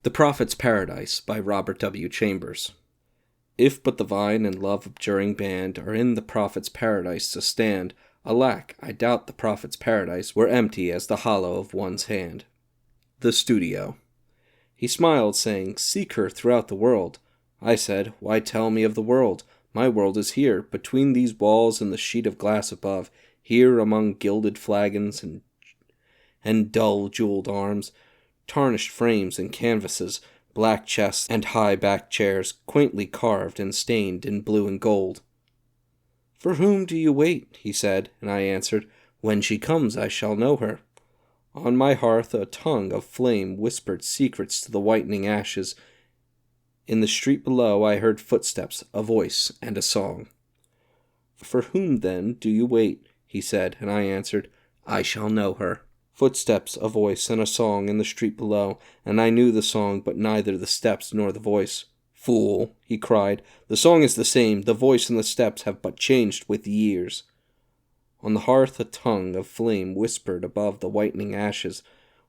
The Prophet's Paradise by Robert W. Chambers. If but the vine and love abjuring band are in the Prophet's paradise to stand, alack, I doubt the Prophet's paradise were empty as the hollow of one's hand. The Studio. He smiled, saying, "Seek her throughout the world." I said, "Why tell me of the world? My world is here, between these walls and the sheet of glass above, here among gilded flagons and dull jeweled arms, tarnished frames and canvases, black chests and high-backed chairs, quaintly carved and stained in blue and gold." "For whom do you wait?" he said, and I answered, "When she comes I shall know her." On my hearth a tongue of flame whispered secrets to the whitening ashes. In the street below I heard footsteps, a voice, and a song. "For whom, then, do you wait?" he said, and I answered, "I shall know her." Footsteps, a voice, and a song in the street below, and I knew the song, but neither the steps nor the voice. "Fool," he cried, "the song is the same, the voice and the steps have but changed with years." On the hearth a tongue of flame whispered above the whitening ashes,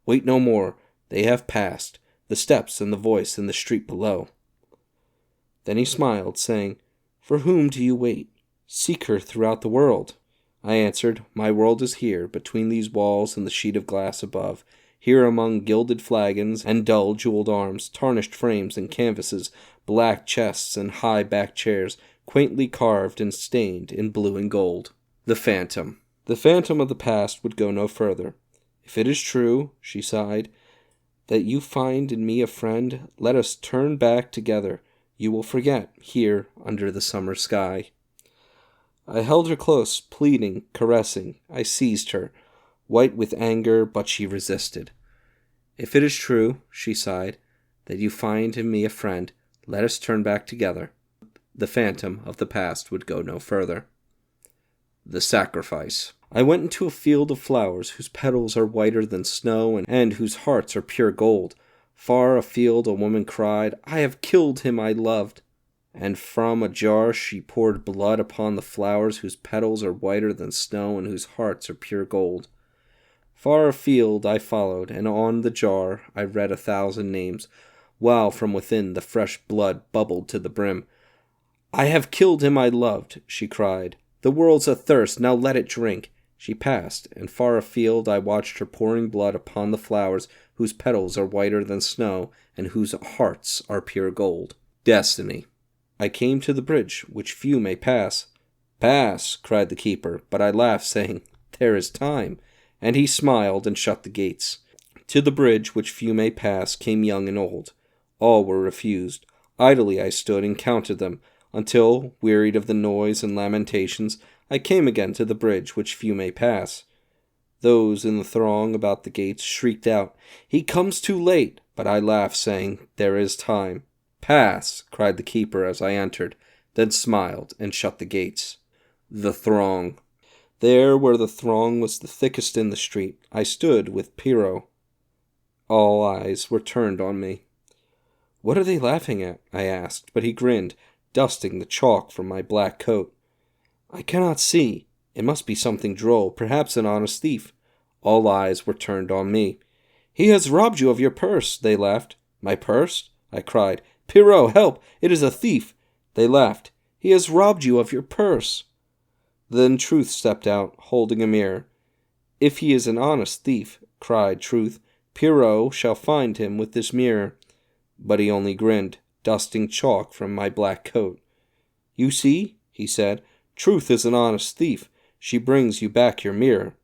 "Wait no more, they have passed, the steps and the voice in the street below." Then he smiled, saying, "For whom do you wait? Seek her throughout the world." I answered, "My world is here, between these walls and the sheet of glass above, here among gilded flagons and dull jeweled arms, tarnished frames and canvases, black chests and high-backed chairs, quaintly carved and stained in blue and gold." The Phantom. The phantom of the past would go no further. "If it is true," she sighed, "that you find in me a friend, let us turn back together. You will forget, here under the summer sky." I held her close, pleading, caressing. I seized her, white with anger, but she resisted. "If it is true," she sighed, "that you find in me a friend, let us turn back together." The phantom of the past would go no further. The Sacrifice. I went into a field of flowers whose petals are whiter than snow and whose hearts are pure gold. Far afield a woman cried, "I have killed him I loved." And from a jar she poured blood upon the flowers whose petals are whiter than snow and whose hearts are pure gold. Far afield I followed, and on the jar I read 1,000 names, while from within the fresh blood bubbled to the brim. "I have killed him I loved," she cried. "The world's athirst, now let it drink." She passed, and far afield I watched her pouring blood upon the flowers whose petals are whiter than snow and whose hearts are pure gold. Destiny. I came to the bridge, which few may pass. "Pass," cried the keeper, but I laughed, saying, "There is time," and he smiled and shut the gates. To the bridge, which few may pass, came young and old. All were refused. Idly I stood and counted them, until, wearied of the noise and lamentations, I came again to the bridge, which few may pass. Those in the throng about the gates shrieked out, "He comes too late," but I laughed, saying, "There is time." "Pass," cried the keeper as I entered, then smiled and shut the gates. The Throng. There where the throng was the thickest in the street, I stood with Pierrot. All eyes were turned on me. "What are they laughing at?" I asked, but he grinned, dusting the chalk from my black coat. "I cannot see. It must be something droll, perhaps an honest thief." All eyes were turned on me. "He has robbed you of your purse," they laughed. "My purse?" I cried. "Pierrot, help! It is a thief!" They laughed. "He has robbed you of your purse." Then Truth stepped out, holding a mirror. "If he is an honest thief," cried Truth, "Pierrot shall find him with this mirror." But he only grinned, dusting chalk from my black coat. "You see," he said, "Truth is an honest thief. She brings you back your mirror."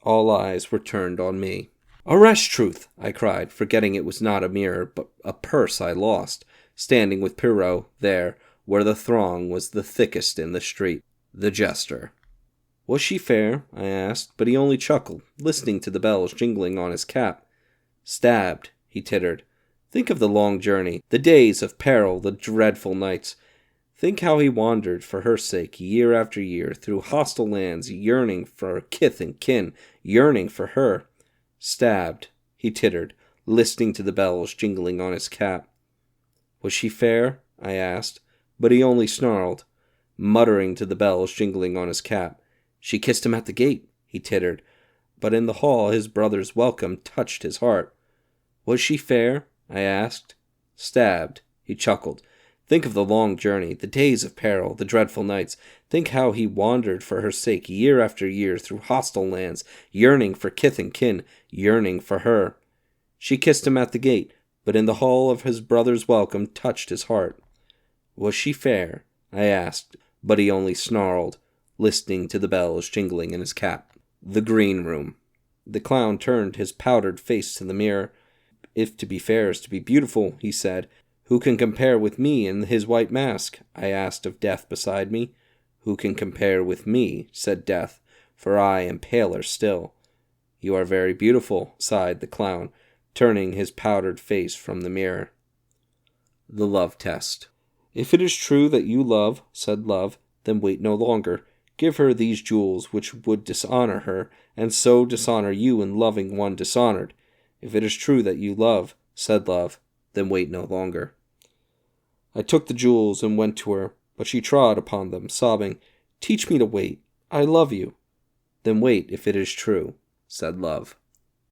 All eyes were turned on me. "Arrest Truth!" I cried, forgetting it was not a mirror, but a purse I lost, standing with Pierrot there, where the throng was the thickest in the street. The Jester. "Was she fair?" I asked, but he only chuckled, listening to the bells jingling on his cap. "Stabbed," he tittered. "Think of the long journey, the days of peril, the dreadful nights. Think how he wandered for her sake, year after year, through hostile lands, yearning for kith and kin, yearning for her." "Stabbed," he tittered, listening to the bells jingling on his cap. "Was she fair?" I asked, but he only snarled, muttering to the bells jingling on his cap. "She kissed him at the gate," he tittered, but in the hall his brother's welcome touched his heart. "Was she fair?" I asked, Stabbed. He chuckled. Think of the long journey, the days of peril, the dreadful nights. Think how he wandered for her sake year after year through hostile lands, yearning for kith and kin, yearning for her. She kissed him at the gate, but in the hall of his brother's welcome touched his heart. Was she fair? I asked, but he only snarled, listening to the bells jingling in his cap. The green room. The clown turned his powdered face to the mirror. If to be fair is to be beautiful, he said, who can compare with me in his white mask? I asked of Death beside me. Who can compare with me? Said Death, for I am paler still. You are very beautiful, sighed the clown, turning his powdered face from the mirror. The love test. If it is true that you love, said Love, then wait no longer. Give her these jewels which would dishonor her, and so dishonor you in loving one dishonored. If it is true that you love, said Love, then wait no longer. I took the jewels and went to her, but she trod upon them, sobbing, Teach me to wait. I love you. Then wait if it is true, said Love.